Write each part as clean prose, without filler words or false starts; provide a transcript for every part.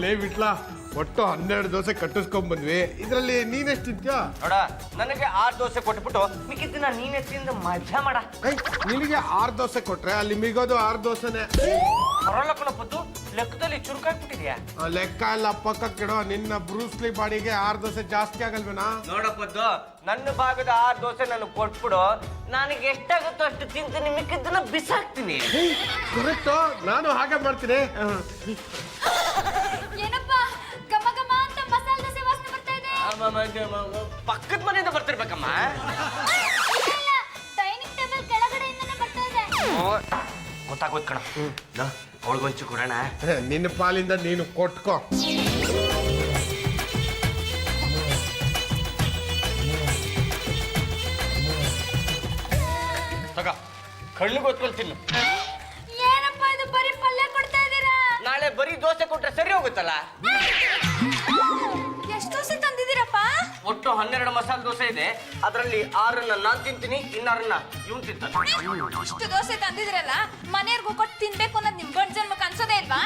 ಲೇ ಬಿಟ್ಲಾ ಒಟ್ಟು 12 ದೋಸೆ ಕಟ್ಟಿಸ್ಕೊಂಡ್ ಬಂದ್ವಿ. ಇದರಲ್ಲಿ ನೀನೆಷ್ಟು ತಿಂತ್ಯಾ? ನೋಡ, ನನಗೆ 6 ದೋಸೆ ಕೊಟ್ಬಿಟ್ಟು ಮಿಕ್ಕಿದ್ದನ್ನ ನೀನೇ ತಿಂದು ಮಜಾ ಮಾಡ. ನಿನಗೆ 6 ದೋಸೆ ಕೊಟ್ರೆ ಅಲ್ಲಿ ಮಿಗೋದು 6 ದೋಸೆನೆ. ಹೊರಲಕ್ಕನ ಪದ್ದು ಲೆಕ್ಕದಲ್ಲಿ ಚುರುಕಾಗ್ಬಿಟ್ಟಿದ್ಯಾ? ಲೆಕ್ಕ ಎಲ್ಲ ಪಕ್ಕಕ್ಕಿಡೋ. ನಿನ್ನ ಬ್ರೂಸ್ಲಿ ಬಾಡಿಗೆ 6 ದೋಸೆ ಜಾಸ್ತಿ ಆಗಲ್ವೇನಾ? ನೋಡಪ್ಪದ್ದು, ನನ್ನ ಭಾಗದ 6 ದೋಸೆ ನನಗೆ ಕೊಟ್ಬಿಡು. ನನಗೆ ಎಷ್ಟಾಗುತ್ತೋ ಅಷ್ಟು ತಿಂತೀನಿ, ಮಿಕ್ಕಿದ್ದನ್ನ ಬಿಸಾಕ್ತೀನಿ. ಕರೆಕ್ಟ್, ನಾನು ಹಾಗೆ ಮಾಡ್ತೀನಿ. ಏನಪ್ಪ ಘಮ ಘಮ ಅಂತ ಮಸಾಲೆ ದೋಸೆ ವಾಸನೆ ಬರ್ತಾ ಇದೆ? ಪಕ್ಕದ ಮನೆಯಿಂದ ಬರ್ತಿರ್ಬೇಕಮ್ಮ. ಡೈನಿಂಗ್ ಟೇಬಲ್ ಕೆಳಗಡೆಯಿಂದನೇ ಬರ್ತಾ ಇದೆ. ಗೊತ್ತಾಗೋದ್ ಕಣ. ಅವಳಿಗೊಂಚು ಕೊಡೋಣ. ನಿನ್ನ ಪಾಲಿಂದ ನೀನು ಕೊಟ್ಕೋ. ತಗ, ಕಣ್ಣು ಗೊತ್ಕೊಂಡು ತಿನ್ನು. ಏನಪ್ಪ ಇದು ಬರೀ ಪಲ್ಯ ಕೊಡ್ತಾ ಇದ್ದೀರಾ? ನಾಳೆ ಬರೀ ದೋಸೆ ಕೊಟ್ರೆ ಸರಿ ಹೋಗುತ್ತಲ್ಲ. ಎಷ್ಟು ದೋಸೆ ತಂದಿದ್ದೀರಪ್ಪ? ಒಟ್ಟು 12 ಮಸಾಲೆ ದೋಸೆ ಇದೆ. ಅದರಲ್ಲಿ 6 ನಾನು ತಿಂತೀನಿ, ಇನ್ನಾರನ್ನ ಇವನು ತಿಂತಾನೆ. ಇಷ್ಟು ದೋಸೆ ತಂದಿದ್ರಲ್ಲ, ಮನೆಯವ್ರಿಗೂ ಕೊಟ್ಟು ತಿನ್ಬೇಕು ಅನ್ನೋದು ನಿಮ್ ಗಂಡ ಜನ್ಮಕ್ಕೆ ಅನ್ಸೋದೇ ಇಲ್ವಾ?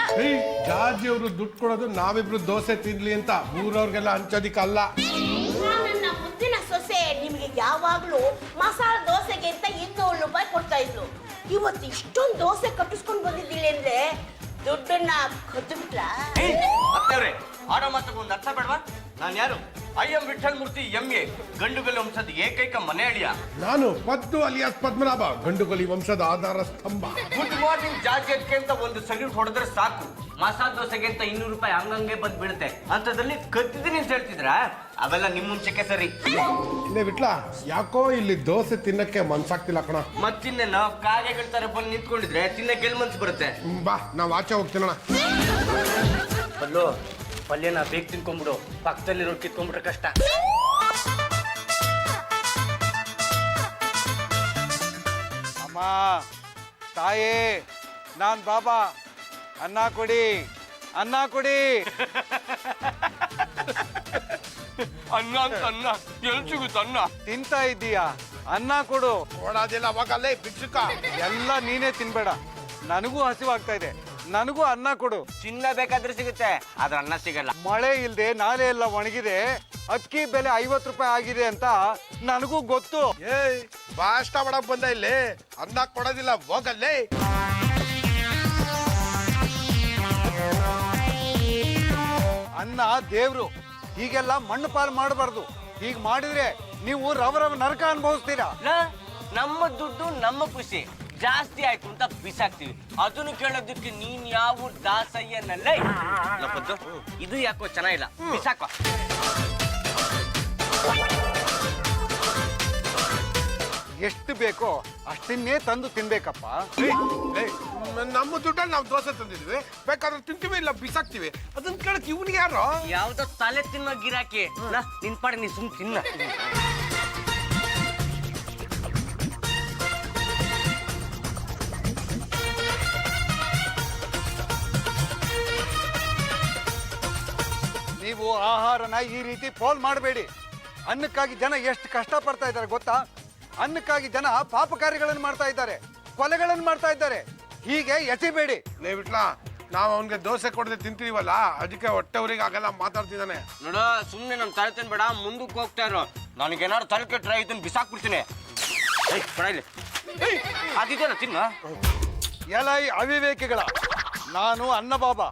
ಜಾರ್ಜಿ ಅವರು ದುಡ್ಡು ಕೊಡೋದು ನಾವಿಬ್ರು ದೋಸೆ ತಿನ್ಲಿ ಅಂತ, ಊರವ್ರಿಗೆಲ್ಲ ಹಂಚೋದಿಕ್ಕಲ್ಲ. ನನ್ನ ಮುದ್ದಿನ ಸೊಸೆ ನಿಮಗೆ ಯಾವಾಗ್ಲೂ ಮಸಾಲೆ ದೋಸೆಗೆ ಅಂತ 200 ರೂಪಾಯಿ ಕೊಡ್ತಾ ಇದ್ರು. ಇವತ್ತು ಇಷ್ಟೊಂದು ದೋಸೆ ಕಟ್ಟಿಸ್ಕೊಂಡು ಬಂದಿದ್ದಿಲ್ಲ ಅಂದ್ರೆ ದುಡ್ಡನ್ನ ಕದ್ಬಿಟ್ರ. ಅತ್ತವ್ರೆ, ಆಡೋ ಮಾತಕ್ಕೆ ಒಂದು ಅರ್ಥ ಬೇಡವಾ? ನಾನು ಯಾರು? ಐಎಂ ವಿಠಲ್ ಮೂರ್ತಿ MA, ಗಂಡುಗಲಿ ವಂಶದ ಏಕೈಕ ಮನೆ ಅಳಿಯ. ನಾನು ಪದ್ದು ಅಲಿಯಾಸ್ ಪದ್ಮನಾಭ, ಗಂಡುಗಲಿ ವಂಶದ ಆಧಾರ ಸ್ತಂಭ. ಗುಡ್ ಮಾರ್ನಿಂಗ್ ಜಾರ್ಜೆಟ್ಗೆ ಅಂತ ಒಂದು ಸಲ್ಯೂಟ್ ಹೊಡೆದ್ರೆ ಸಾಕು, ಮಸಾಲೆ ದೋಸೆಗೆ ಅಂತ 200 ರೂಪಾಯಿ ಹಂಗಂಗೆ ಬಂದು ಬೀಳುತ್ತೆ. ಅಂತದ್ರಲ್ಲಿ ಕದ್ದಿದ್ದೀನಿ ಅಂತ ಹೇಳ್ತಿದ್ರ? ಅವೆಲ್ಲ ನಿಮ್ ಮುಂಚೆಕ್ಕೆ ಸರಿ. ಲೇ ಬಿಟ್ಲಾ, ಯಾಕೋ ಇಲ್ಲಿ ದೋಸೆ ತಿನ್ನಕ್ಕೆ ಮನ್ಸಾಗ್ತಿಲ್ಲ ಕಣ. ಮತ್ತಿನ್ನೇನು ಕಾಗೆಗಳ ತರ ಬಂದು ನಿಂತ್ಕೊಂಡಿದ್ರೆ ತಿನ್ನಕ್ಕೆ ಎಲ್ಲಿ ಮನ್ಸು ಬರುತ್ತೆ? ಬಾ, ನಾವ್ ಆಚೆ ಹೋಗ್ತೀನಣ್ಣ. ಬಲ್ಲು, ಪಲ್ಯನ ಬೇಗ ತಿನ್ಕೊಂಡ್ಬಿಡು, ಪಕ್ಕದಲ್ಲಿ ರೊಟ್ಟಿ ಕಿತ್ಕೊಂಡ್ಬಿಟ್ರೆ ಕಷ್ಟ. ಅಮ್ಮ, ತಾಯೇ, ನಾನ್ ಬಾಬಾ, ಅನ್ನ ಕೊಡಿ, ಅನ್ನ ಕೊಡಿ. ಅನ್ನ ಅಂತ ಅನ್ನ ಎಲ್ಲಿ ಸಿಗುತ್ತೆ? ಅನ್ನ ತಿಂತಾ ಇದ್ದೀಯಾ? ಅನ್ನ ಕೊಡು. ಓಡಾದಿಲ್ಲ ಅವಾಗಲ್ಲೇ ಭಿಕ್ಷುಕ. ಎಲ್ಲ ನೀನೇ ತಿನ್ಬೇಡ, ನನಗೂ ಹಸಿವಾಗ್ತಾ ಇದೆ, ನನಗೂ ಅನ್ನ ಕೊಡು. ಚಿನ್ನ ಬೇಕಾದ್ರೆ ಸಿಗುತ್ತೆ, ಆದ್ರೆ ಅನ್ನ ಸಿಗಲ್ಲ. ಮಳೆ ಇಲ್ದೆ ನಾಲೆ ಎಲ್ಲ ಒಣಗಿದೆ, ಅಕ್ಕಿ ಬೆಲೆ 50 ರೂಪಾಯಿ ಆಗಿದೆ ಅಂತ ನನಗೂ ಗೊತ್ತು. ಏಯ್, ಬಾಷ್ಟ ಮಾಡಕ್ ಬಂದ ಇಲ್ಲಿ, ಅನ್ನ ಕೊಡೋದಿಲ್ಲ, ಹೋಗಲ್ಲೇ. ಅನ್ನ ದೇವ್ರು, ಹೀಗೆಲ್ಲ ಮಣ್ಣು ಪಾಲು ಮಾಡಬಾರ್ದು. ಹೀಗೆ ಮಾಡಿದ್ರೆ ನೀವು ರವ ನರಕ ಅನುಭವಿಸ್ತೀರಾ. ನಮ್ಮ ದುಡ್ಡು ನಮ್ಮ ಖುಷಿ, ಜಾಸ್ತಿ ಆಯ್ತು ಅಂತ ಬಿಸಾಕ್ತಿವಿ. ಅದನ್ನು ಕೇಳೋದಕ್ಕೆ ನೀನ್ ಯಾವ ದಾಸಯ್ಯನಲ್ಲೇ. ಇದು ಯಾಕೋ ಚೆನ್ನಾಗಿಲ್ಲ, ಬಿಸಾಕ. ಎಷ್ಟು ಬೇಕೋ ಅಷ್ಟನ್ನೇ ತಂದು ತಿನ್ಬೇಕಪ್ಪ. ನಮ್ಮ ದುಡ್ಡಲ್ಲಿ ನಾವು ದೋಸೆ ತಂದಿದ್ವಿ, ಬೇಕಾದ್ರೆ ತಿಂತೀವಿ, ಇಲ್ಲ ಬಿಸಾಕ್ತಿವಿ. ಅದನ್ನ ಕೇಳಕ್ ಇವನಿಗೆ ಯಾರು? ಯಾವ್ದೋ ತಲೆ ತಿನ್ನೋ ಗಿರಾಕಿ. ನಿನ್ ಪಾಡಿ ನೀ ಸುಮ್ ತಿನ್ನ. ನೀವು ಆಹಾರನ ಈ ರೀತಿ ಪೋಲ್ ಮಾಡಬೇಡಿ. ಅನ್ನಕ್ಕಾಗಿ ಜನ ಎಷ್ಟು ಕಷ್ಟ ಪಡ್ತಾ ಇದ್ದಾರೆ ಗೊತ್ತಾ? ಅನ್ನಕ್ಕಾಗಿ ಜನ ಪಾಪ ಕಾರ್ಯಗಳನ್ನು ಮಾಡ್ತಾ ಇದ್ದಾರೆ, ಕೊಲೆಗಳನ್ನು ಮಾಡ್ತಾ ಇದ್ದಾರೆ. ಹೀಗೆ ಎಸಿಬೇಡಿ. ಬಿಟ್ಲಾ, ನಾವು ಅವನ್ಗೆ ದೋಸೆ ಕೊಡದೆ ತಿಂತೀವಲ್ಲ, ಅದಕ್ಕೆ ಹೊಟ್ಟೆವ್ರಿಗೆ ಆಗಲ್ಲ ಮಾತಾಡ್ತಿದ್ದಾನೆ. ನೋಡ, ಸುಮ್ನೆ ನಮ್ ತಲೆ ತಿನ್ಬೇಡ, ಮುಂದಕ್ಕೆ ಹೋಗ್ತಾ ಇರೋ. ನನಗೇನಾದ್ರು ತಲೆ ಕೆಟ್ರೆ ಇದನ್ನ ಬಿಸಾಕ್ಬಿಡ್ತೀನಿ. ಅದಿದೆಯಲ್ಲ ತಿನ್ನ. ಎಲೈ ಅವಿವೇಕಿಗಳ, ನಾನು ಅನ್ನಬಾಬಾ.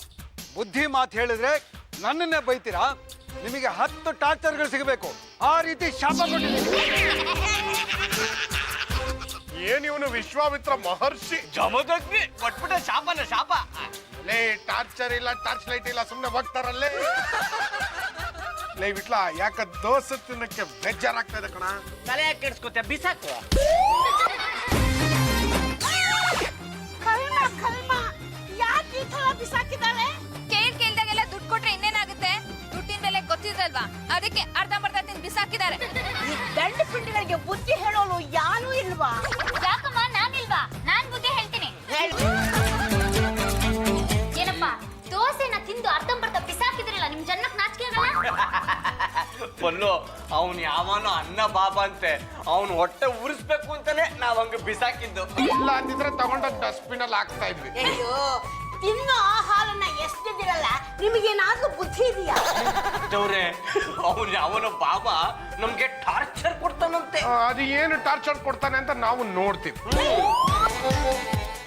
ಬುದ್ಧಿ ಮಾತು ಹೇಳಿದ್ರೆ ನನ್ನನ್ನೇ ಬೈತೀರಾ? ನಿಮಗೆ 10 ಟಾರ್ಚರ್ಗಳು ಸಿಗಬೇಕು, ಆ ರೀತಿ ಶಾಪ ಕೊಟ್ಟಿದ್ದೀನಿ. ಏನಿವನು ವಿಶ್ವಾಮಿತ್ರ ಮಹರ್ಷಿ ಜಮದಗ್ನಿ ಕೊಟ್ಬಿಟ್ಟ ಶಾಪನ ಶಾಪ. ಲೇ, ಟಾರ್ಚರ್ ಇಲ್ಲ, ಟಾರ್ಚ್ ಲೈಟ್ ಇಲ್ಲ, ಸುಮ್ನೆ ಹೋಗ್ತಾರಲ್ಲೇ. ಲೇ ಬಿಟ್ಲಾ, ಯಾಕ ದೋಸೆ ತಿನ್ನಕ್ಕೆ ಬೇಜಾರಾಗ್ತಾ ಇದೆ ಕಣ. ತಲೆ ಯಾಕೆ ಕೆಡ್ಸ್ಕೊತ, ಬಿಸಾಕು. ಯಾಕೆ ಈ ತರ ಬಿಸಾಕಿದಾಳೆ? ಕೇಳ್ದಾಗೆಲ್ಲ ದುಡ್ಡು ಕೊಟ್ರೆ ಇನ್ನೇನಾಗುತ್ತೆ? ದುಡ್ಡಿನ ಬೆಲೆ ಗೊತ್ತಿರಲ್ವಾ, ಅದಕ್ಕೆ ಅರ್ಧಂಬರ್ಧ ತಿಂದು ಬಿಸಾಕಿದ್ದಾರೆ. ಈ ದಂಡ ಪಿಂಡಿಗಳಿಗೆ ಬುದ್ಧಿ ಹೇಳೋನು ಯಾರು ಇಲ್ವಾ? ಯಾಕಮ್ಮ, ನಾನಿಲ್ವಾ? ನಾನ್ ಬುದ್ಧಿ ಹೇಳ್ತೀನಿ. ಏನಪ್ಪ, ದೋಸೆನ ತಿಂದು ಅರ್ಧಂಬರ್ಧ ಬಿಸಾಕಿದ್ರಲ್ಲ, ನಿಮ್ ಜನ್ಮಕ್ ನಾಚಿಕೆ ಆಗಲ್ಲ? ಪಲ್ಲು, ಅವನ್ ಯಾವನೋ ಅನ್ನ ಬಾಬಾ ಅಂತೆ, ಅವನು ಹೊಟ್ಟೆ ಉರಿಸ್ಬೇಕು ಅಂತಾನೆ ನಾವ್ ಹಂಗ ಬಿಸಾಕಿದ್ದು. ಇಲ್ಲ ಅಂದಿದ್ರೆ ತಗೊಂಡೋಗಿ ಡಸ್ಟ್ಬಿನ್ ಅಲ್ಲಿ ಹಾಕ್ತಾ ಇದ್ವಿ. ಅಯ್ಯೋ, ತಿನ್ನೋ ಆಹಾರನ ಎಷ್ಟಿದಿರಲ್ಲ ನಿಮಗೇನಾದ್ರೂ ಬುದ್ಧಿ ಇದೆಯಾ? ದೇವ್ರೆ, ಅವನ ಬಾಬಾ ನಮ್ಗೆ ಟಾರ್ಚರ್ ಕೊಡ್ತಾನಂತೆ. ಅದು ಏನು ಟಾರ್ಚರ್ ಕೊಡ್ತಾನೆ ಅಂತ ನಾವು ನೋಡ್ತೀವಿ.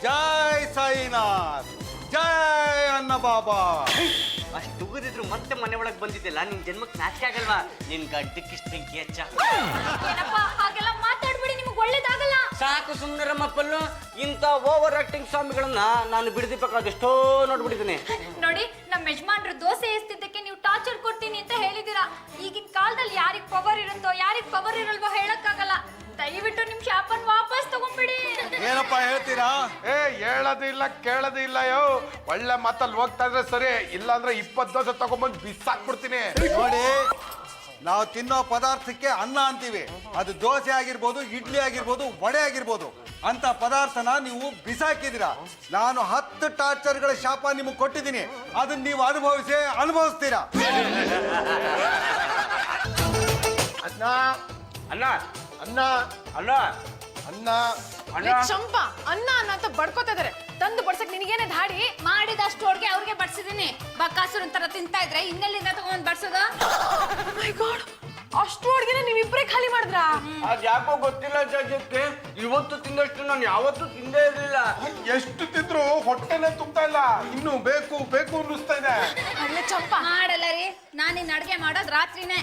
ಜೈ ಸಾಯಿನಾಥ್, ಜೈ ಅನ್ನ ಬಾಬಾ. ಅಷ್ಟು ತುಗಿದಿದ್ರು ಮತ್ತೆ ಮನೆ ಒಳಗೆ ಬಂದಿದ್ದಿಲ್ಲ. ನಿನ್ ಜನ್ಮಕ್ಕೆ ನಾಚಿಕೆ ಆಗಲ್ವಾ? ನಿನ್ ಗಡ್ಡಕ್ಕಿಷ್ಟು ಬೆಂಕಿ ಹಚ್ಚ. ಏನಪ್ಪ ಹಾಗೆಲ್ಲ ಮಾತಾಡ್ಬಿಡಿ, ನಿಮ್ಗೆ ಒಳ್ಳೇದಾಗಲ್ಲ. ಸಾಕು ಸುಮ್ಮನಿರಮ್ಮ ಪಲ್ಲು. ಇಂಥ ಓವರ್ ಆಕ್ಟಿಂಗ್ ಸ್ವಾಮಿಗಳನ್ನ ನಾನು ಬಿಡದಿಬೇಕಾದೆಷ್ಟೋ ನೋಡ್ಬಿಟ್ಟಿದ್ದೀನಿ. ನೋಡಿ, ನಮ್ಮ ಯಜಮಾನ್ರು ದೋಸೆ ಎಸ್ತಿದ್ದಕ್ಕೆ ನೀವು ಟಾರ್ಚರ್ ಕೊಡ್ತೀನಿ ಅಂತ ಹೇಳಿದೀರಾ. ಈಗಿನ ಕಾಲದಲ್ಲಿ ಯಾರಿಗ್ ಪವರ್ ಇರುತ್ತೋ ಯಾರಿಗ್ ಪವರ್ ಇರಲ್ವೋ ಹೇಳಕ್ಕಾಗಲ್ಲ. ದಯವಿಟ್ಟು ನಿಮ್ ಶಾಪನ್ ವಾಪಸ್ ತಗೊಂಡ್ಬಿಡಿ. ಏನಪ್ಪ ಹೇಳ್ತೀರಾ? ಹೇಳೋದು ಇಲ್ಲ ಕೇಳೋದು ಇಲ್ಲ. ಒಳ್ಳೆ ಮಾತಲ್ಲಿ ಹೋಗ್ತಾ ಇದ್ರೆ ಸರಿ, ಇಲ್ಲಾಂದ್ರೆ 20 ದೋಸೆ ತಗೊಂಡ್ಬಂದು ಬಿಸಾಕ್ಬಿಡ್ತೀನಿ. ನೋಡಿ, ನಾವು ತಿನ್ನೋ ಪದಾರ್ಥಕ್ಕೆ ಅನ್ನ ಅಂತೀವಿ. ಅದು ದೋಸೆ ಆಗಿರ್ಬೋದು, ಇಡ್ಲಿ ಆಗಿರ್ಬೋದು, ವಡೆ ಆಗಿರ್ಬೋದು. ಅಂತ ಪದಾರ್ಥನ ನೀವು ಬಿಸಾಕಿದ್ದೀರಾ. ನಾನು 10 ಟಾರ್ಚರ್ಗಳ ಶಾಪ ನಿಮಗೆ ಕೊಟ್ಟಿದ್ದೀನಿ. ಅದನ್ನ ನೀವು ಅನುಭವಿಸ್ತೀರಾ. ಅನ್ನ ಅಣ್ಣ ಅನ್ನ ಅಣ್ಣ ಅನ್ನ ಲೇ ಚಂಪ, ಅನ್ನ ಅನ್ನ ಅಂತ ಬಡ್ಕೋತಾ ಇದಾರೆ. ತಂದು ಬಡ್ಸಕ್ ನಿನಗೇನೆ ಧಾಡಿ? ಮಾಡಿದಷ್ಟು ಅಡ್ಗೆ ಅವ್ರಿಗೆ ಬಡ್ಸಿದೀನಿ. ಬಕಾಸುರ ತರ ತಿಂತಾ ಇದ್ರೆ ಇನ್ನೆಲ್ಲಿಂದ ತಗೊಂಡ್ ಬಡ್ಸೋದು? ಮೈ ಗಾಡ್, ಅಷ್ಟು ಅಡ್ಗೆನ ನೀವಿಬ್ರೇ ಖಾಲಿ ಮಾಡಿದ್ರಾ? ಅದ್ ಯಾಕೋ ಗೊತ್ತಿಲ್ಲ ಜಗಕ್ಕೆ. ಇವತ್ತು ತಿಂದಷ್ಟು ನಾನು ಯಾವತ್ತೂ ತಿಂದೇ ಇರಲಿಲ್ಲ. ಎಷ್ಟು ತಿಂದ್ರು ಹೊಟ್ಟೆನೆ ತುಂಬ್ತಾ ಇಲ್ಲ. ಇನ್ನು ಬೇಕು ಬೇಕು ಅನ್ನಿಸ್ತಾ ಇದೆ. ಅಲ್ಲೇ ಚಂಪ, ಮಾಡಲ್ಲ ರೀ, ನಾನಿನ್ ಅಡ್ಗೆ ಮಾಡೋದ್ ರಾತ್ರಿನೇ.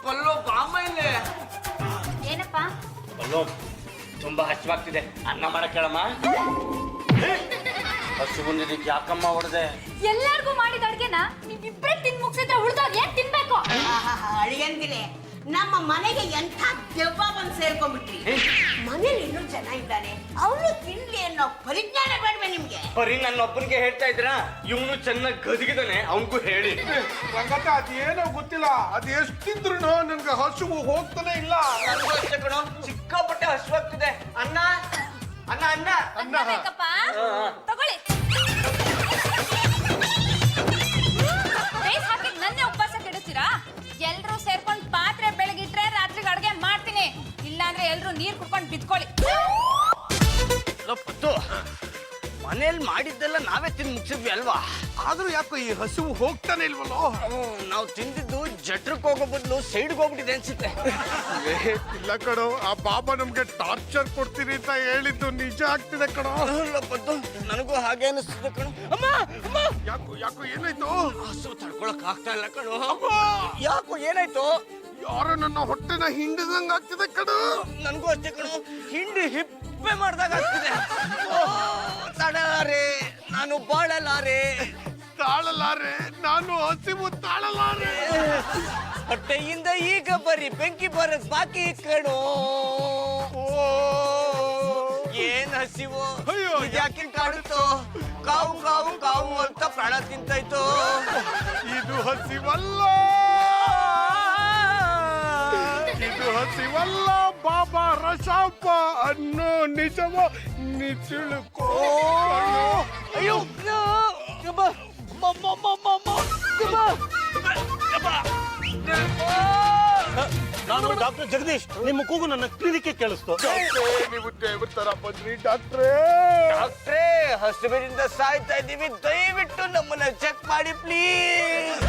ಪಲ್ಲೋ ಬಾಮ ಇಲ್ಲೇ. ಏನಪ್ಪ? ಪಲ್ಲೋ ತುಂಬಾ ಹಚ್ಚವಾಗ್ತಿದೆ, ಅನ್ನ ಮಾಡಕ್ ಹೇಳಮ್ಮ. ಹಸು ಬಂದಿದ್ದಕ್ಕೆ ಯಾಕಮ್ಮ ಹೊಡೆದೆ? ಎಲ್ಲಾರ್ಗೂ ಮಾಡಿದ ಅಡ್ಗೆನ ನೀವಿಬ್ರೇ ತಿನ್ ಮುಗ್ಸಿದ್ರೆ ಉಳ್ದವ್ರು ಏನ್ ತಿನ್ಬೇಕು? ಅಳಿಯಂದಿಲೆ, ನಮ್ಮ ಮನೆಗೆ ಎಂಥ ದೆವ್ವ ಬಂದು ಸೇರ್ಕೊಂಡ್ಬಿಟ್ರಿ. ಮನೇಲಿ ಇನ್ನೂ ಜನ ಇದ್ದಾನೆ, ಅವನು ತಿನ್ಲಿ ಅನ್ನೋ ಪರಿಜ್ಞಾನ ಬೇಡವೆ ನಿಮ್ಗೆ? ಬರೀ ನನ್ನ ಒಬ್ಬನಿಗೆ ಹೇಳ್ತಾ ಇದ್ರ? ಇವನು ಚೆನ್ನಾಗಿ ಗದಗಿದಾನೆ, ಅವನಿಗೂ ಹೇಳಿ. ರಂಗತ, ಅದೇನೋ ಗೊತ್ತಿಲ್ಲ, ಅದು ಎಷ್ಟು ತಿಂದ್ರು ನನ್ಗೆ ಹಸುವು ಹೋಗ್ತಾನೆ ಇಲ್ಲ. ನನಗೂ ಅಷ್ಟೇ ಕಣೋ, ಸಿಕ್ಕಾಪಟ್ಟೆ ಹಸುವಾಗ್ತಿದೆ. ಅನ್ನ ಅನ್ನ ಅನ್ನ ಅನ್ನ ಬೇಕಪ್ಪ? ತಗೊಳ್ಳಿ. ಬೇಸ್ ಹಾಕಿ ನನ್ನೇ ಉಪವಾಸ ಕೆಡಿಸ್ತೀರಾ? ಎಲ್ರೂ ಸೇರ್ಕೊಂಡ್ ಪಾತ್ರೆ ಬೆಳಗಿಟ್ರೆ ರಾತ್ರಿಗೆ ಅಡ್ಗೆ ಮಾಡ್ತೀನಿ. ಇಲ್ಲಾಂದ್ರೆ ಎಲ್ರೂ ನೀರ್ ಕುಡ್ಕೊಂಡ್ ಬಿದ್ಕೊಳ್ಳಿ. ಪತ್ತು, ಮನೇಲಿ ಮಾಡಿದ್ದೆಲ್ಲ ನಾವೇ ತಿಂದು ಮುಗಿಸಿದ್ವಿ ಅಲ್ವಾ? ಆದ್ರೂ ಯಾಕೋ ಈ ಹಸುವು ಹೋಗ್ತಾನೆ ಇಲ್ವಲ್ಲೋ? ನಾವು ತಿಂದಿದ್ದು ಜಟ್ರಕ್ಕೆ ಹೋಗೋ ಬದಲು ಸೈಡ್ಗೆ ಹೋಗ್ಬಿಟ್ಟಿದೆ ಅನ್ಸುತ್ತೆ. ಇಲ್ಲ ಕಣೋ, ಆ ಬಾಬಾ ನಮ್ಗೆ ಟಾರ್ಚರ್ ಕೊಡ್ತೀನಿ ಅಂತ ಹೇಳಿದ್ದು ನಿಜ ಆಗ್ತಿದೆ ಕಣೋ. ಪದ್ದು, ನನಗೂ ಹಾಗೆ ಅನಿಸ್ತದೆ ಕಣೋ. ಅಮ್ಮ ಅಮ್ಮ, ಯಾಕೋ ಯಾಕೋ ಏನಾಯ್ತು? ಹಸು ತಡ್ಕೊಳಕ್ ಆಗ್ತಾ ಇಲ್ಲ ಕಣೋ. ಯಾಕೋ ಏನಾಯ್ತು? ಯಾರೋ ನನ್ನ ಹೊಟ್ಟೆನ ಹಿಂಡಿದಂಗ ಆಗ್ತಿದೆ ಕಣೋ. ನನಗೂ ಅಷ್ಟೇ ಕಣೋ, ಹಿಂಡಿ ಹಿಪ್ಪೆ ಮಾಡ್ದಾಗ ಆಗ್ತಿದೆ. ತಡಲಾರೆ, ನಾನು ಬಾಳಲಾರೆ. ತಾಳಲಾರೆ, ನಾನು ಹಸಿವು ತಾಳಲಾರೆ. ಹೊಟ್ಟೆಯಿಂದ ಈಗ ಬರೀ ಬೆಂಕಿ ಬರಕ್ ಬಾಕಿ ಕಣೋ. ಏನ್ ಹಸಿವು, ಅಯ್ಯೋ, ಯಾಕೆ ಕಾಡುತ್ತೋ? ಕಾವು ಕಾವು ಕಾವು ಅಂತ ಪ್ರಾಣ ತಿಂತಾಯ್ತು. ಇದು ಹಸಿವಲ್ಲ, ಇದು ಹಸಿವಲ್ಲ ಬಾಬಾ ರಸಾಪ ಅನ್ನೋ ನಿಜವ ನಿತಿಳ್ಕೋ. ಅಯ್ಯೋ ನಾನು ಡಾಕ್ಟರ್ ಜಗದೀಶ್. ನಿಮ್ಮ ಕೂಗು ನನ್ನ ಕ್ಲಿನಿಕ್ಗೆ ಕೇಳಿಸ್ತು. ನೀವು ದೇವ್ರ ತರ ಬಂದ್ರಿ ಡಾಕ್ಟ್ರೇ. ಡಾಕ್ಟ್ರೇ, ಹಸಿವಿನಿಂದ ಸಾಯ್ತಾ ಇದ್ದೀವಿ, ದಯವಿಟ್ಟು ನಮ್ಮನ್ನ ಚೆಕ್ ಮಾಡಿ ಪ್ಲೀಸ್.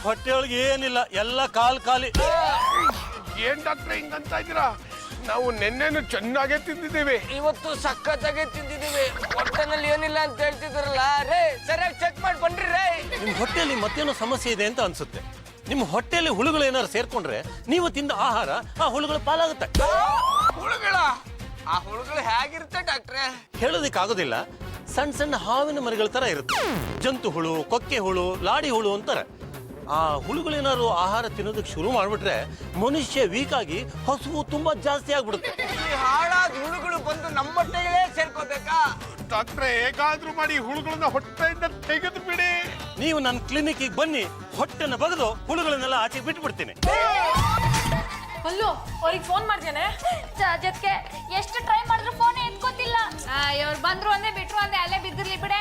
ಹೊಟ್ಟೆಯೊಳಗೆ ಏನಿಲ್ಲ, ಎಲ್ಲ ಖಾಲಿ. ಏನ್ ಡಾಕ್ಟ್ರೆ ಹಿಂಗಂತ ಇದ್ದೀರಾ? ನಾವು ನೆನ್ನೆನು ಚೆನ್ನಾಗೇ ತಿಂದಿದ್ದೀವಿ. ಇವತ್ತು ಸಖತ್ತಾಗೆ ತಿಂದಿದ್ದೀವಿ. ಹೊಟ್ಟೆನಲ್ಲಿ ಏನಿಲ್ಲ ಅಂತ ಹೇಳ್ತಿದ್ರಲ್ಲ ರೇ, ಸರಿಯಾಗಿ ಚೆಕ್ ಮಾಡಿ ಬನ್ರಿ ರೇ. ನಿಮ್ಮ ಹೊಟ್ಟೆಯಲ್ಲಿ ಮತ್ತೇನೋ ಸಮಸ್ಯೆ ಇದೆ ಅಂತ ಅನ್ಸುತ್ತೆ. ನಿಮ್ಮ ಹೊಟ್ಟೆಯಲ್ಲಿ ಹುಳುಗಳು ಏನಾದ್ರು ಸೇರ್ಕೊಂಡ್ರೆ ನೀವು ತಿಂದ ಆಹಾರ ಆ ಹುಳುಗಳು ಪಾಲಾಗುತ್ತೆ. ಹುಳುಗಳ? ಆ ಹುಳುಗಳು ಹೇಗಿರುತ್ತೆ ಡಾಕ್ಟ್ರೆ? ಹೇಳೋದಕ್ಕಾಗೋದಿಲ್ಲ. ಸಣ್ಣ ಸಣ್ಣ ಹಾವಿನ ಮರಿಗಳ ತರ ಇರುತ್ತೆ. ಜಂತು ಹುಳು, ಕೊಕ್ಕೆ ಹುಳು, ಲಾಡಿ ಹುಳು ಅಂತಾರೆ. ಆ ಹುಳುಗಳೇನಾದ್ರು ಆಹಾರ ತಿನ್ನೋದಕ್ಕೆ ಶುರು ಮಾಡ್ಬಿಟ್ರೆ ಮನುಷ್ಯ ವೀಕ್ ಆಗಿ ಹಸುವು ತುಂಬಾ ಜಾಸ್ತಿ ಆಗ್ಬಿಡುತ್ತೆ. ಈ ಹಾಳಾದ ಹುಳುಗಳು ಬಂದು ನಮ್ಮ ಹೊಟ್ಟೆಗೆ ಸೇರ್ಕೋಬೇಕಾ? ಡಾಕ್ಟ್ರೆ, ಹೇಗಾದ್ರೂ ಮಾಡಿ ಹುಳುಗಳನ್ನ ಹೊಟ್ಟೆಯಿಂದ ತೆಗೆದು ಬಿಡಿ. ನೀವು ನನ್ನ ಕ್ಲಿನಿಕ್ಗೆ ಬನ್ನಿ, ಹೊಟ್ಟೆನ ಬಗೆದು ಹುಳುಗಳನ್ನೆಲ್ಲ ಆಚೆ ಬಿಟ್ಬಿಡ್ತೀನಿ. ಅಲ್ಲೋ, ಅವ್ರಿಗೆ ಫೋನ್ ಮಾಡ್ತೇನೆ. ಜೊತೆಗೆ ಎಷ್ಟು ಟ್ರೈ ಮಾಡಿದ್ರು ಫೋನ್ ಎತ್ಕೋತಿಲ್ಲ. ಇವ್ರು ಬಂದ್ರು ಅಂದೆ ಬಿಟ್ರು ಅಂದೆ ಅಲ್ಲೇ ಬಿದ್ದಿರ್ಲಿ ಬಿಡೆ.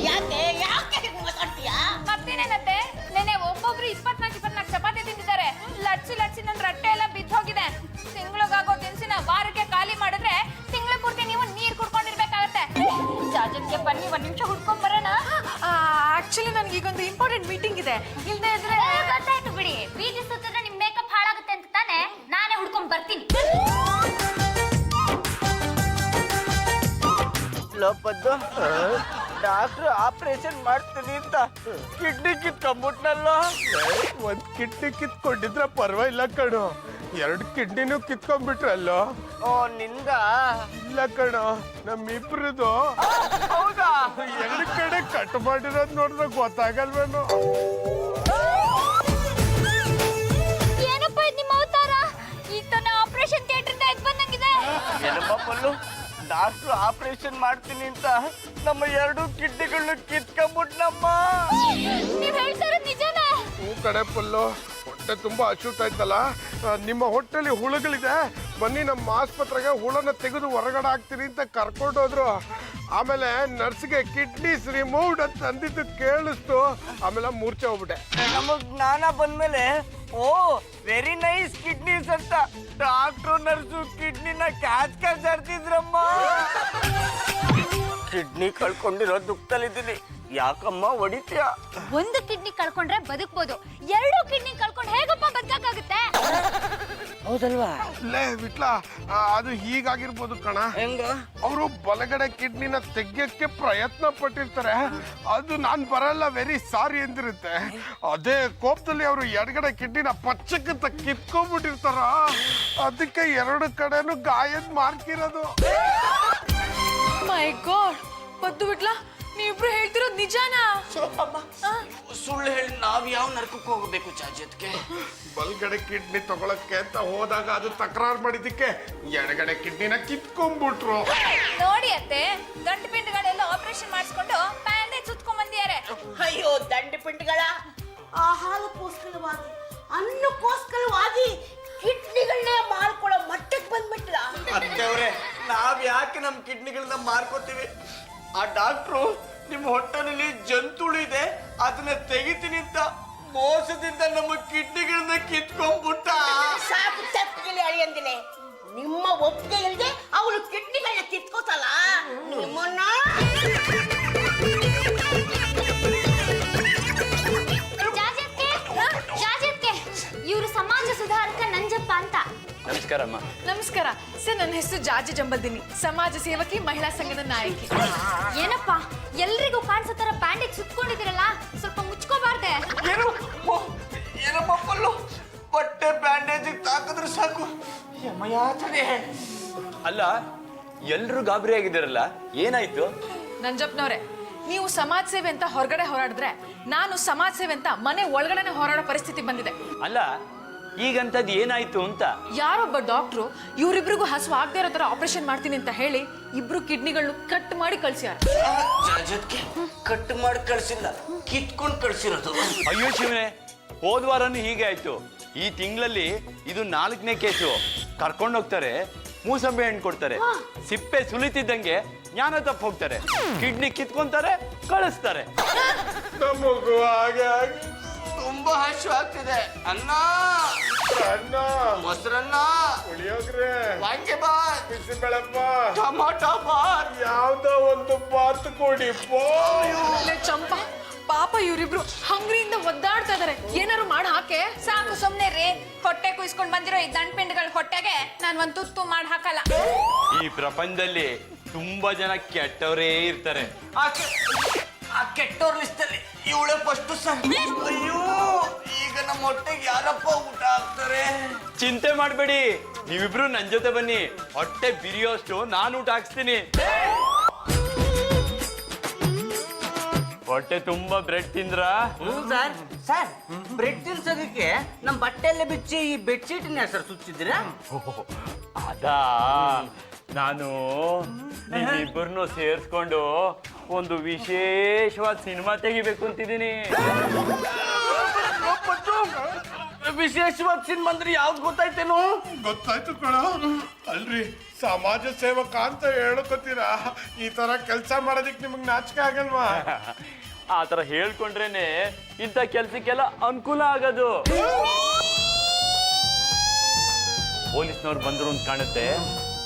ಯಾಕೆ ಯಾಕೆ ಹೀಗ್ ಮಾತಾಡ್ತೀಯಾ? ಮತ್ತೇನೇನತ್ತೆ, ನೆನೆ ಒಬ್ಬೊಬ್ರು 24 ಚಪಾತಿ ತಿಂದಿದ್ದಾರೆ. ಲಟ್ಸಿ ನನ್ನ ರಟ್ಟೆ ಎಲ್ಲ ಬಿದ್ದೋಗಿದೆ. ತಿಂಗಳಿಗಾಗೋ ದಿನಸಿನ ವಾರಕ್ಕೆ ಖಾಲಿ ಮಾಡಿದ್ರೆ ಬನ್ನಿ ಒಂದ್ ನಿಮಿಷ ಹುಡ್ಕೊಂಡ್ ಬರೋಣ. ಆಕ್ಚುಲಿ ನನ್ಗೆ ಈಗೊಂದು ಇಂಪಾರ್ಟೆಂಟ್ ಮೀಟಿಂಗ್ ಇದೆ, ಇಲ್ದೇ ಇದ್ರೆ ಗೊತ್ತಾಯ್ತು ಬಿಡಿ, ಬೀದಿ ಸುತ್ತಿದ್ರೆ ನಿಮ್ ಮೇಕಪ್ ಹಾಳಾಗುತ್ತೆ ಅಂತ ತಾನೆ ನಾನೇ ಹುಡ್ಕೊಂಡ್ ಬರ್ತೀನಿ. ಲೋಪದ್ದು ಡಾಕ್ಟ್ರು ಆಪರೇಷನ್ ಮಾಡ್ತೀನಿ ಅಂತ ಕಿಡ್ನಿ ಕಿತ್ಕೊಂಡ್ಬಿಟ್ನಲ್ಲ. ಒಂದ್ ಕಿಡ್ನಿ ಕಿತ್ಕೊಂಡಿದ್ರ ಪರವಾಗಿಲ್ಲ ಕಣೋ, 2 ಕಿಡ್ನಿನೂ ಕಿತ್ಕೊಂಡ್ಬಿಟ್ರಲ್ಲೋ. ಓ ನಿಂದ? ಇಲ್ಲ ಕಣೋ, ನಮ್ಮಿಬ್ರದು ಹೌದಾ? 2 ಕಡೆ ಕಟ್ ಮಾಡಿರೋದ್ ನೋಡಿದ್ರೆ ಗೊತ್ತಾಗಲ್ವೇನೋ. ಏನಪ್ಪ ಇದು ನಿಮ್ಮ ಅವತಾರ? ಈಗ ತಾನೇ ಆಪರೇಷನ್ ಥಿಯೇಟರ್ ಇಂದ ಎದ್ ಬಂದಂಗಿದೆ. ಏನಪ್ಪ ಪಲ್ಲು, ಡಾಕ್ಟ್ರು ಆಪರೇಷನ್ ಮಾಡ್ತೀನಿ ಅಂತ ನಮ್ಮ 2 ಕಿಡ್ನಿಗಳನ್ನ ಕಿತ್ಕೊಂಡ್ಬಿಟ್ನಮ್ಮ. ನೀವ್ ಹೇಳ್ತಾ ಇರೋದು ನಿಜಾನಾ? ಹೂ ಕಡೆ ಪುಲ್ಲು, ಹೊಟ್ಟೆ ತುಂಬಾ ಹಸಿತಾಯ್ತಲ್ಲ. ನಿಮ್ಮ ಹೊಟ್ಟೆಲಿ ಹುಳುಗಳಿದೆ, ಬನ್ನಿ ನಮ್ಮ ಆಸ್ಪತ್ರೆಗೆ ಹುಳನ ತೆಗೆದು ಹೊರಗಡೆ ಹಾಕ್ತೀನಿ ಅಂತ ಕರ್ಕೊಂಡೋದ್ರು. ಆಮೇಲೆ ನರ್ಸ್ಗೆ ಕಿಡ್ನೀಸ್ ರಿಮೂವ್ಡ್ ಅಂತ ಅಂದಿದ್ದು ಕೇಳಿಸ್ತು. ಆಮೇಲೆ ಮೂರ್ಛೆ ಹೋಗ್ಬಿಟ್ಟೆ. ನಮಗ್ ಜ್ಞಾನ ಬಂದ್ಮೇಲೆ ಓ ವೆರಿ ನೈಸ್ ಕಿಡ್ನೀಸ್ ಅಂತ ಡಾಕ್ಟ್ರು ನರ್ಸು ಕಿಡ್ನಿನ ಕ್ಯಾಚ್ ಹರ್ತಿದ್ರಮ್ಮ. ಕಿಡ್ನಿ ಕಳ್ಕೊಂಡಿರೋ ದುಃಖದಲ್ಲಿದ್ದೀನಿ, ಯಾಕಮ್ಮ ಹೊಡಿತೀಯ? ಒಂದು ಕಿಡ್ನಿ ಕಳ್ಕೊಂಡ್ರೆ ಬದುಕ್ಬೋದು, 2 ಕಿಡ್ನಿ ಕಳ್ಕೊಂಡ್ ಹೇಗಪ್ಪ ಬದುಕಾಗುತ್ತೆ? ಹೌದಲ್ವಾ? ಲೇ ವಿಟ್ಲ, ಅದು ಹೀಗಾಗಿರ್ಬೋದು ಕಣ. ಹೆಂಗ? ಅವರು ಬಲಗಡೆ ಕಿಡ್ನಿನ ತೆಗಿಯಕ್ಕೆ ಪ್ರಯತ್ನ ಪಟ್ಟಿರ್ತಾರೆ, ಅದು ನಾನ್ ಬರಲ್ಲ ವೆರಿ ಸಾರಿ ಎಂದಿರುತ್ತೆ. ಅದೇ ಕೋಪದಲ್ಲಿ ಅವರು ಎಡಗಡೆ ಕಿಡ್ನಿನ ಪಚ್ಚಕ್ಕಂತ ಕಿತ್ಕೊಂಡ್ಬಿಟ್ಟಿರ್ತಾರ, ಅದಕ್ಕೆ 2 ಕಡೆನೂ ಗಾಯದ ಮಾರ್ಕಿರೋದು. ಮೈ ಗಾಡ್, ಪದ್ದು ಬಿಟ್ಲಾ, ನೀವಿಬ್ರು ಹೇಳ್ತಿರೋದು ನಿಜಾನಾ? ಸುಳ್ಳು ಹೇಳಿ ನಾವ್ ಯಾವ ನರಕಕ್ಕೆ ಹೋಗಬೇಕು ಚಾಚತ್ಗೆ? ಬಲಗಡೆ ಕಿಡ್ನಿ ತಗೊಳಕ್ಕೆ ಅಂತ ಹೋದಾಗ ಅದು ತಕರಾರು ಮಾಡಿದ್ದಕ್ಕೆ ಎಡಗಡೆ ಕಿಡ್ನಿನ ಕಿತ್ಕೊಂಡ್ಬಿಟ್ರು. ನೋಡಿ ಅತ್ತೆ, ಗಂಟು ಪಿಂಡಗಳೆಲ್ಲ ಆಪರೇಷನ್ ಮಾಡಿಸ್ಕೊಂಡು ಬ್ಯಾಂಡೇಜ್ ಸುತ್ಕೊಂಡ್ ಬಂದಿದ್ದಾರೆ. ಅಯ್ಯೋ ದಂಡ ಪಿಂಡ್ಗಳ, ಆಹಾರಕ್ಕೋಸ್ಕರವಾಗಿ ಅನ್ನಕ್ಕೋಸ್ಕರವಾಗಿ ಕಿಡ್ನಿಗಳನ್ನೇ ಮಾರ್ಕೊಳ್ಳೋ ಮಟ್ಟಕ್ಕೆ ಬಂದ್ಬಿಟ್ಲ. ಅತ್ತವ್ರೆ, ನಾವ್ ಯಾಕೆ ನಮ್ ಕಿಡ್ನಿಗಳನ್ನ ಮಾರ್ಕೋತೀವಿ? ಆ ಡಾಕ್ಟ್ರು ನಿಮ್ಮ ಹೊಟ್ಟೆನಲ್ಲಿ ಜಂತುಳು ಇದೆ, ಅದನ್ನ ತೆಗಿತೀನಿ ಅಂತ ಮೋಸದಿಂದ ನಮ್ಮ ಕಿಡ್ನಿಗಳನ್ನ ಕಿತ್ಕೊಂಡ್ಬಿಟ್ಟ. ಸಾಕು ತಪ್ಪಿಲಿ ಅಳಿಯಂದಿಲೆ, ನಿಮ್ಮ ಒಪ್ಪಿಗೆ ಇಲ್ಲದೆ ಅವಳು ಕಿಡ್ನಿಗಳನ್ನ ಕಿತ್ಕೋತಲ್ಲ ನಿಮ್ಮನ್ನ. ಇವರು ಸಮಾಜ ಸುಧಾರಕ ನಂಜಪ್ಪ ಅಂತ. ನಮಸ್ಕಾರಮ್ಮ. ನಮಸ್ಕಾರ ಸರ್, ನನ್ನ ಹೆಸರು ಜಾಜಿ ಜಂಬಲ್ದಿನಿ, ಸಮಾಜ ಸೇವಕಿ, ಮಹಿಳಾ ಸಂಘದ ನಾಯಕಿ. ಏನಪ್ಪ ಎಲ್ರಿಗೂ ಕಾಣಿಸೋ ತರ ಬ್ಯಾಂಡೇಜ್ ಸುತ್ಕೊಂಡಿದ್ದೀರಲ್ಲ, ಸ್ವಲ್ಪ ಮುಚ್ಕೋಬಾರ್ದೆ? ಏನಮ್ಮ ಪಲ್ಲು, ಹೊಟ್ಟೆ ಬ್ಯಾಂಡೇಜ್ ತಾಕಿದ್ರೆ ಸಾಕು ಯಮಯಾತನೆ. ಅಲ್ಲ, ಎಲ್ರು ಗಾಬರಿ ಆಗಿದ್ದಾರಲ್ಲ, ಏನಾಯ್ತು? ನಂಜಪ್ಪನವ್ರೆ, ನೀವು ಸಮಾಜ ಸೇವೆ ಅಂತ ಹೊರಗಡೆ ಹೋರಾಡಿದ್ರೆ, ನಾನು ಸಮಾಜ ಸೇವೆ ಅಂತ ಮನೆ ಒಳಗಡೆನೆ ಹೋರಾಡೋ ಪರಿಸ್ಥಿತಿ ಬಂದಿದೆ. ಅಲ್ಲ, ಈಗಂತದ್ ಏನಾಯ್ತು ಅಂತ? ಯಾರೊಬ್ಬ ಡಾಕ್ಟ್ರು ಇವರಿಬ್ರಿಗೂ ಹಸು ಆಗದೆ ಇರೋ ತರ ಆಪರೇಷನ್ ಮಾಡ್ತೀನಿ ಅಂತ ಹೇಳಿ 2 ಕಿಡ್ನಿಗಳನ್ನು ಕಟ್ ಮಾಡಿ ಕಳ್ಸ್ಯಾರ. ಕಟ್ ಮಾಡಿ ಕಳ್ಸಿಲ್ಲ, ಕಿತ್ಕೊಂಡು ಕಳ್ಸಿರೋದು. ಅಯ್ಯೋ ಶಿವನೇ, ಹೋದ್ವಾರನು ಹೀಗೆ ಆಯ್ತು. ಈ ತಿಂಗಳಲ್ಲಿ ಇದು 4ನೇ ಕೇಸು. ಕರ್ಕೊಂಡೋಗ್ತಾರೆ, ಮೂಸಂಬೆ ಹಣ್ಣು ಕೊಡ್ತಾರೆ, ಸಿಪ್ಪೆ ಸುಲಿತಿದ್ದಂಗೆ ಜ್ಞಾನ ತಪ್ಪ ಹೋಗ್ತಾರೆ, ಕಿಡ್ನಿ ಕಿತ್ಕೊಂತಾರೆ, ಕಳಿಸ್ತಾರೆ. ನಮಗೂ ಹಾಗೆ ಆಗಿ ತುಂಬಾ ಹಸು ಆಗ್ತಿದೆ. ಅನ್ನ, ಅನ್ನ, ಮೊಸರನ್ನ, ಪುಳಿಯೋಗ್ರೆ, ವಾಂಗಿಬಾತ್, ಬಿಸಿಬೇಳಪ್ಪ, ಟೊಮಾಟೊ ಬಾತ್, ಯಾವ್ದೋ ಒಂದು ಬಾತ್ ಕೊಡಿ ಪೋ. ಚಂಪಾ, ಪಾಪ ಇವರಿಬ್ರು ಹಂಗ್ರಿಯಿಂದ ಒದ್ದಾಡ್ತಾ ಇದಾರೆ, ಏನಾರು ಮಾಡಿ ಹಾಕೆ. ಸಾಕು ಸುಮ್ನೆ ರೀ, ಹೊಟ್ಟೆ ಕುಯ್ಸ್ಕೊಂಡ್ ಬಂದಿರೋ ಈ ದಂಡ್ಪಿಂಡ್ಗಳ ಹೊಟ್ಟೆಗೆ ನಾನು ಒಂದ್ ತುತ್ತು ಮಾಡಿ ಹಾಕಲ್ಲ. ಈ ಪ್ರಪಂಚದಲ್ಲಿ ತುಂಬಾ ಜನ ಕೆಟ್ಟವರೇ ಇರ್ತಾರೆ. ಆ ಕೆಟ್ಟೋರ್ ಲಿಸ್ಟಲ್ಲಿ ಇವಳೆ ಫಸ್ಟ್ ಸರ್. ಅಯ್ಯೋ, ಈಗ ನಮ್ಮ ಹೊಟ್ಟೆಗೆ ಯಾರಪ್ಪ ಊಟ ಹಾಕ್ತಾರೆ? ಚಿಂತೆ ಮಾಡಬೇಡಿ, ನೀವಿಬ್ರು ನನ್ ಜೊತೆ ಬನ್ನಿ, ಹೊಟ್ಟೆ ಬಿರಿಯೋಷ್ಟು ನಾನು ಊಟ ಹಾಕ್ಸ್ತೀನಿ. ಹೊಟ್ಟೆ ತುಂಬಾ ಬ್ರೆಡ್ ತಿಂದ್ರಾ? ಸರ್ ಬ್ರೆಡ್ ತಿನ್ಸೋದಕ್ಕೆ ನಮ್ಮ ಬಟ್ಟೆಯಲ್ಲೇ ಬಿಚ್ಚಿ ಈ ಬೆಡ್ಶೀಟ್ನ ಸರ್ ಸುತ್ತಿದ್ದೀರಾ? ಅದಾ, ನಾನು ನಿಮ್ಮಿಬ್ಬರನ್ನು ಸೇರಿಸ್ಕೊಂಡು ಒಂದು ವಿಶೇಷವಾದ ಸಿನಿಮಾ ತೆಗಿಬೇಕು ಅಂತಿದ್ದೀನಿ. ವಿಶೇಷವಾದ ಸಿನಿಮಾ ಅಂದ್ರೆ ಯಾವ್ದು ಗೊತ್ತಾಯ್ತೇನು? ಗೊತ್ತಾಯ್ತು ಕಣ. ಅಲ್ರಿ, ಸಮಾಜ ಸೇವಕ ಅಂತ ಹೇಳ್ಕೊತೀರಾ, ಈ ತರ ಕೆಲಸ ಮಾಡೋದಿಕ್ ನಿಮಗ್ ನಾಚಿಕೆ ಆಗಲ್ವಾ? ಆ ಥರ ಹೇಳ್ಕೊಂಡ್ರೇನೆ ಇಂಥ ಕೆಲ್ಸಕ್ಕೆಲ್ಲ ಅನುಕೂಲ ಆಗೋದು. ಪೊಲೀಸ್ನವ್ರು ಬಂದ್ರು ಅಂತ ಕಾಣುತ್ತೆ,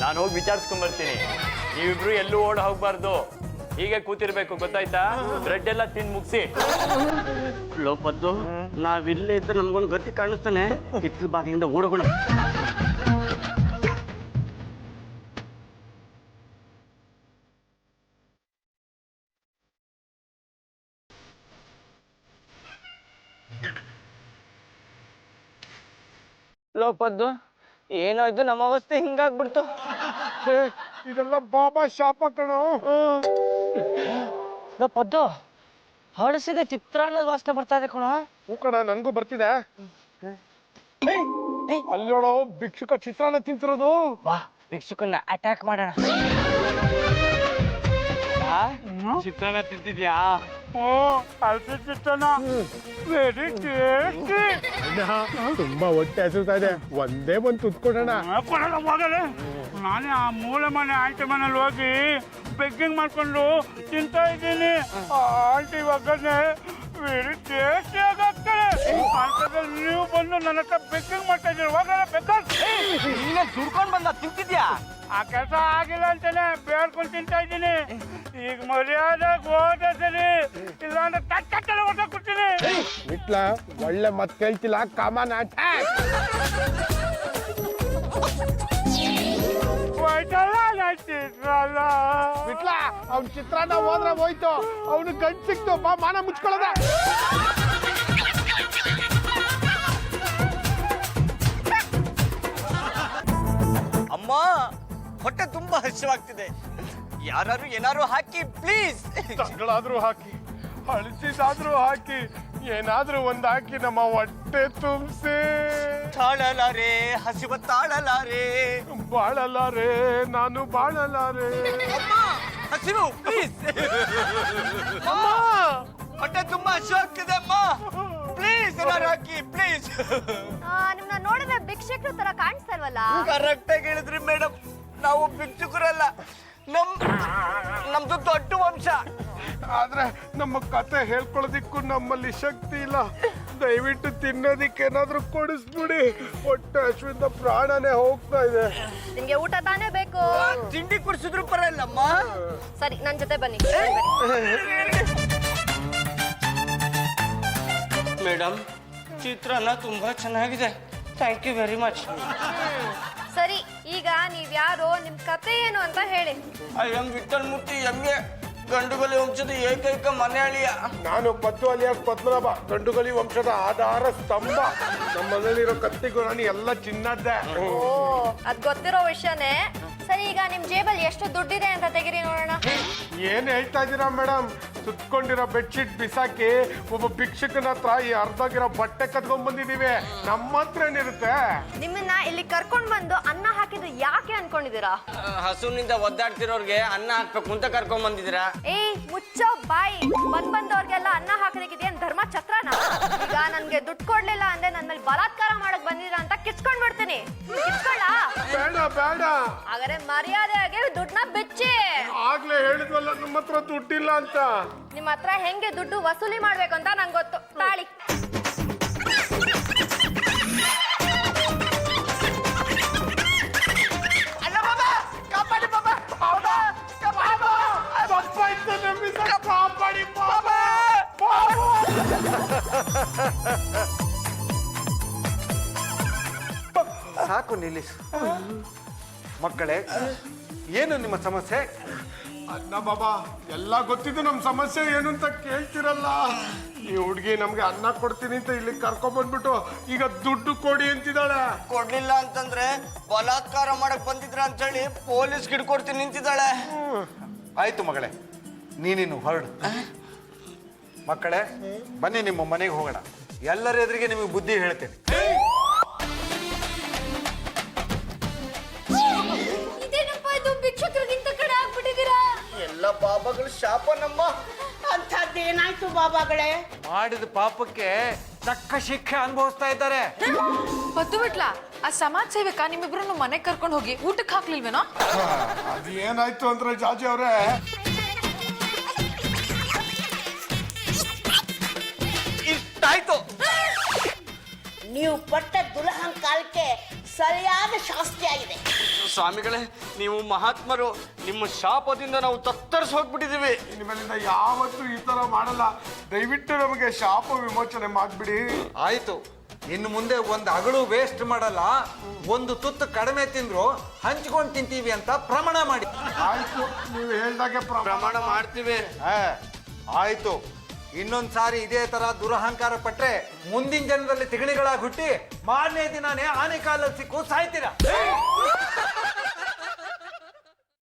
ನಾನು ಹೋಗಿ ವಿಚಾರಿಸ್ಕೊಂಡ್ ಬರ್ತೀನಿ. ನೀವಿಬ್ರು ಎಲ್ಲೂ ಓಡ ಹೋಗ್ಬಾರ್ದು. ಹೀಗೆ ಕೂತಿರ್ಬೇಕು ಗೊತ್ತಾಯ್ತಾ? ಬ್ರೆಡ್ ಎಲ್ಲ ತಿಂದು ಮುಗಿಸಿ. ಲೋಪದ್ದು ನಾವಿಲ್ಲೇ ಇದ್ರೆ ನಮ್ಗೊಂದು ಗತಿ ಕಾಣಿಸ್ತಾನೆ. ಹಿತ್ತಲ ಬಾಗಿಲಿಂದ ಓಡೋಣ. ಲೋಪದ್ದು ಏನಾಯ್ತು? ನಮ್ಮ ಅವಸ್ಥೆ ಹಿಂಗಾಗ್ಬಿಡ್ತು. ಇದೆಲ್ಲ ಬಾಬಾ ಶಾಪ ಕಣೋ. ಲೋಪದ್ದು ಹಳಸಿದ ಚಿತ್ರಾನ್ನದ ವಾಸನೆ ಬರ್ತಾ ಇದೆ ಕಣೋ. ಹೂ ಕಣ, ನನ್ಗೂ ಬರ್ತಿದೆ. ಅಲ್ಲಿ ನೋಡೋ ಭಿಕ್ಷುಕ ಚಿತ್ರಾನ್ನ ತಿಂತಿರೋದು. ಬಾ ಭಿಕ್ಷುಕನ್ನ ಅಟ್ಯಾಕ್ ಮಾಡೋಣ. ಚಿತ್ರಾನ್ನ ತಿಂತಿದ್ಯಾ? ಹಳಸಿ ಚಿತ್ರಾನ್ನ ವೆರಿ ಟೇಸ್ಟಿ. ತುಂಬಾ ಹೊಟ್ಟೆ ಹಸಿತಾ ಇದೆ, ಒಂದೇ ಒಂದು ತುತ್ಕೊಡೋಣ. ಹೋಗಲೇ, ನಾನೇ ಆ ಮೂಲೆ ಮನೆ ಆಂಟಿ ಮನೇಲಿ ಹೋಗಿ ಬೆಗ್ಗಿಂಗ್ ಮಾಡ್ಕೊಂಡು ತಿಂತಾ ಇದ್ದೀನಿ. ಆ ಆಂಟಿ ಒಗ್ಗರಣೆ ವೆರಿ ಟೇಸ್ಟಿ ಆಗಾಗ್ತದೆ. ಅಂತದಲ್ಲಿ ನೀವು ಬಂದು ನನ್ನ ಹತ್ರ ಬೆಗ್ಗಿಂಗ್ ಮಾಡ್ತಾ ಇದ್ದೀರಿ. ಹೋಗಲೇ ಬೆಕ್ಕರ್, ನೀನೇ ದುಡ್ಕೊಂಡು ಬಂದ ತಿಂತಿದ್ಯಾ? ಆ ಕೆಲಸ ಆಗಿಲ್ಲ ಅಂತಾನೆ ಬೇಡ್ಕೊಂಡು ತಿಂತಾ ಇದ್ದೀನಿ. ಈಗ ಮರ್ಯಾದೆ ಹೋದ ಸರಿ, ಇಲ್ಲ ಅಂದ್ರೆ ತಟ್ಟೆಲ್ಲ ಹೊಸ ಕೊಡ್ತೀನಿ. ಬಿಟ್ಲ ಒಳ್ಳೆ ಮತ್ ಕೇಳ್ತಿಲ್ಲ, ಕಾಮನ್ ಅಟ್ಯಾಕ್. ಬಿಟ್ಲ ಅವ್ನ ಚಿತ್ರಾನ್ನ ಹೋದ್ರೆ ಹೋಯ್ತು, ಅವನು ಗಂಟು ಸಿಕ್ತು. ಬಾ ಮಾನ ಮುಚ್ಕೊಳ್ಳೋದ. ಅಮ್ಮ, ಹೊಟ್ಟೆ ತುಂಬಾ ಹಸಿವಾಗ್ತಿದೆ. ಯಾರು ಏನಾರು ಹಾಕಿ ಪ್ಲೀಸ್. ತಂಗಳಾದ್ರೂ ಹಾಕಿ, ಹಳಸಿದಾದ್ರೂ ಹಾಕಿ, ಏನಾದ್ರೂ ಒಂದ್ ಹಾಕಿ ನಮ್ಮ ಹೊಟ್ಟೆ ತುಂಬಿಸಿ. ತಾಳಲಾರೆ ಹಸಿವ ತಾಳಲಾರೆ. ಬಾಳಲಾರೆ ನಾನು ಬಾಳಲಾರೆ. ಹಸಿವು ಪ್ಲೀಸ್. ಅಮ್ಮ, ಹೊಟ್ಟೆ ತುಂಬಾ ಹಸಿವಾಗ್ತಿದೆ ಅಮ್ಮ. ಪ್ಲೀಸ್ ಏನಾರು ಹಾಕಿ ಪ್ಲೀಸ್. ನಿಮ್ನ ನೋಡಿದ್ರೆ ಭಿಕ್ಷಕರ ತರ ಕಾಣಿಸ್ತಲ್ವಲ್ಲ? ಕರೆಕ್ಟ್ ಆಗಿ ಹೇಳಿದ್ರಿ ಮೇಡಮ್. ನಾವು ಭಿಕ್ಷುಕರಲ್ಲ, ನಮ್ದು ದೊಡ್ಡ ವಂಶ. ಆದ್ರೆ ನಮ್ಮ ಕತೆ ಹೇಳ್ಕೊಳ್ಳೋದಿಕ್ಕೂ ನಮ್ಮಲ್ಲಿ ಶಕ್ತಿ ಇಲ್ಲ. ದಯವಿಟ್ಟು ತಿನ್ನೋದಿಕ್ಕೆ ಏನಾದ್ರೂ ಕೊಡಿಸ್ಬಿಡಿ. ಹೊಟ್ಟೆ ಹಸುವಿಂದ ಪ್ರಾಣನೇ ಹೋಗ್ತಾ ಇದೆ. ನಿಮ್ಗೆ ಊಟ ತಾನೇ ಬೇಕು. ತಿಂಡಿ ಕುಡಿಸಿದ್ರು ಪರಲ್ಲಮ್ಮ. ಸರಿ, ನನ್ ಜೊತೆ ಬನ್ನಿ. ಮೇಡಮ್, ಚಿತ್ರಾನ್ನ ತುಂಬಾ ಚೆನ್ನಾಗಿದೆ. Thank you very much. ಸರಿ, ಈಗ ನೀವ್ ಯಾರು, ನಿಮ್ ಕತೆ ಏನು ಅಂತ ಹೇಳಿ. I'm Vithal Murthy, M A. Gandugali ವಂಶದ ಏಕೈಕ ಮನೆ ಅಳಿಯ. ನಾನು ಪದ್ದು ಅಲಿಯಾಸ್ ಪದ್ಮನಾಭ, ಗಂಡುಗಲಿ ವಂಶದ ಆಧಾರ ಸ್ತಂಭ. ನಮ್ಮ ಮನೇಲಿರೋ ಕತ್ತಿಗೂ ನಾನು ಎಲ್ಲ ಚಿನ್ನದ್ದೆ. ಓ, ಅದ್ ಗೊತ್ತಿರೋ ವಿಷಯನೇ. ಸರಿ, ಈಗ ನಿಮ್ ಜೇಬಲ್ಲಿ ಎಷ್ಟು ದುಡ್ಡಿದೆ ಅಂತ ತೆಗಿರಿ ನೋಡೋಣ. ಏನ್ ಹೇಳ್ತಾ ಇದ್ದೀರಾ ಮೇಡಮ್? ಸುತ್ಕೊಂಡಿರೋ ಬೆಡ್ಶೀಟ್ ಬಿಸಾಕಿ ಒಬ್ಬ ಭಿಕ್ಷಕನ ಹತ್ರ ಈ ಅರ್ಧಾಗಿರೋ ಬಟ್ಟೆ ಕತ್ಕೊಂಡ್ ಬಂದಿದೀವಿ. ನಮ್ಮ ಹತ್ರ ಏನಿರುತ್ತೆ? ನಿಮ್ಮನ್ನ ಇಲ್ಲಿ ಕರ್ಕೊಂಡ್ ಬಂದು ಅನ್ನ ಹಾಕಿದ್ದು ಯಾಕೆ ಅನ್ಕೊಂಡಿದೀರಾ? ಹಸುವಿನಿಂದ ಒದ್ದಾಡ್ತಿರೋರ್ಗೆ ಅನ್ನ ಹಾಕ್ಬೇಕು ಅಂತ ಕರ್ಕೊಂಡ್ ಬಂದಿದ್ದೀರಾ? ಏಯ್, ಮುಚ್ಚೋ ಬಾಯಿ. ಬಂದವ್ರಿಗೆಲ್ಲ ಅನ್ನ ಹಾಕೋದಕ್ಕಿದೇನ್ ಧರ್ಮ ಛತ್ರನ? ಈಗ ನನ್ಗೆ ದುಡ್ಡು ಕೊಡ್ಲಿಲ್ಲ ಅಂದ್ರೆ ನನ್ ಮೇಲೆ ಬಲಾತ್ಕಾರ ಮಾಡಕ್ ಬಂದಿದ್ರ ಅಂತ ಕಿಚ್ಕೊಂಡ್ ಬಿಡ್ತೀನಿ. ಕಿಚ್ಕೊಳ್ಳ? ಬೇಡ ಬೇಡ. ಹಾಗಾದ್ರೆ ಮರ್ಯಾದೆಯಾಗಿ ದುಡ್ಡನ್ನ ಬಿಚ್ಚಿ. ಆಗ್ಲೇ ಹೇಳಿದ್ವಲ್ಲ ನಮ್ಮ ಹತ್ರ ದುಡ್ಡಿಲ್ಲ ಅಂತ. ನಿಮ್ಮ ಹತ್ರ ಹೆಂಗೆ ದುಡ್ಡು ವಸೂಲಿ ಮಾಡ್ಬೇಕು ಅಂತ ನಂಗೆ ಗೊತ್ತು. ತಾಳಿ. ಸಾಕು ನಿಲ್ಲಿಸು. ಮಕ್ಕಳೇ, ಏನು ನಿಮ್ಮ ಸಮಸ್ಯೆ? ಅಣ್ಣ ಬಾಬಾ, ಎಲ್ಲ ಗೊತ್ತಿದ್ದು ನಮ್ಮ ಸಮಸ್ಯೆ ಏನು ಅಂತ ಕೇಳ್ತಿರಲ್ಲ. ಈ ಹುಡುಗಿ ನಮ್ಗೆ ಅನ್ನ ಕೊಡ್ತೀನಿ ಅಂತ ಇಲ್ಲಿ ಕರ್ಕೊಂಡ್ ಬಂದ್ಬಿಟ್ಟು ಈಗ ದುಡ್ಡು ಕೊಡಿ ಅಂತಿದ್ದಾಳೆ. ಕೊಡ್ಲಿಲ್ಲ ಅಂತಂದ್ರೆ ಬಲಾತ್ಕಾರ ಮಾಡಕ್ ಬಂದಿದ್ರ ಅಂತ ಹೇಳಿ ಪೊಲೀಸ್ ಹಿಡ್ಕೊಡ್ತೀನಿ ನಿಂತಿದ್ದಾಳೆ. ಆಯ್ತು ಮಗಳೇ, ನೀನಿನ್ನು ಹೊರಡು. ಮಕ್ಕಳೇ, ಬನ್ನಿ ನಿಮ್ಮ ಮನೆಗೆ ಹೋಗೋಣ. ಎಲ್ಲರ ಎದುರಿಗೆ ನಿಮಗೆ ಬುದ್ಧಿ ಹೇಳ್ತೇನೆ. ಇದೇನಪ್ಪ ಇದು, ಭಿಕ್ಷಕರಿಗಿಂತ ಕಡೆ ಆಗ್ಬಿಟ್ಟಿದ್ದೀರಾ? ಎಲ್ಲ ಬಾಬಾಗಳು ಶಾಪ ನಮ್ಮ. ಅಂಥದ್ದೇನಾಯ್ತು ಬಾಬಾಗಳೇ? ಮಾಡಿದ ಪಾಪಕ್ಕೆ ತಕ್ಕ ಶಿಕ್ಷೆ ಅನುಭವಿಸ್ತಾ ಇದ್ದಾರೆ. ಪದ್ದು ಬಿಟ್ಲ, ಆ ಸಮಾಜ ಸೇವಕ ನಿಮ್ಮಿಬ್ರು ಮನೆಗೆ ಕರ್ಕೊಂಡು ಹೋಗಿ ಊಟಕ್ಕೆ ಹಾಕ್ಲಿಲ್ವೇನೋ? ಅದು ಏನಾಯ್ತು ಅಂದ್ರೆ ಜಾಜಿ ಅವ್ರೆ, ಇಷ್ಟಾಯ್ತು. ನೀವು ಪಟ್ಟ ದುಲಹನ್ ಕಾಲಕ್ಕೆ ಸರಿಯಾದ ಶಾಸ್ತಿ ಆಗಿದೆ. ಸ್ವಾಮಿಗಳೇ, ನೀವು ಮಹಾತ್ಮರು. ನಿಮ್ಮ ಶಾಪದಿಂದ ನಾವು ತತ್ತರಿಸಿ ಹೋಗ್ಬಿಟ್ಟಿದ್ದೀವಿ. ಇನ್ಮೇಲಿಂದ ಯಾವತ್ತೂ ಈ ತರ ಮಾಡಲ್ಲ. ದಯವಿಟ್ಟು ನಮಗೆ ಶಾಪ ವಿಮೋಚನೆ ಮಾಡ್ಬಿಡಿ. ಆಯ್ತು, ಇನ್ನು ಮುಂದೆ ಒಂದು ಅಗಳು ವೇಸ್ಟ್ ಮಾಡಲ್ಲ. ಒಂದು ತುತ್ತು ಕಡಿಮೆ ತಿಂದ್ರು ಹಂಚ್ಕೊಂಡು ತಿಂತೀವಿ ಅಂತ ಪ್ರಮಾಣ ಮಾಡಿ. ಆಯ್ತು, ನೀವು ಹೇಳ್ದಾಗೆ ಪ್ರಮಾಣ ಮಾಡ್ತೀವಿ. ಆಯ್ತು, ಇನ್ನೊಂದ್ ಸಾರಿ ಇದೇ ತರ ದುರಹಂಕಾರ ಪಟ್ರೆ ಮುಂದಿನ ಜನ್ಮದಲ್ಲಿ ತಿಗಣಿಗಳಾಗಿ ಹುಟ್ಟಿ ಮಾರನೇ ದಿನಾನೇ ಆನೆ ಕಾಲಲ್ಲಿ ಸಿಕ್ಕು ಸಾಯ್ತೀರಾ.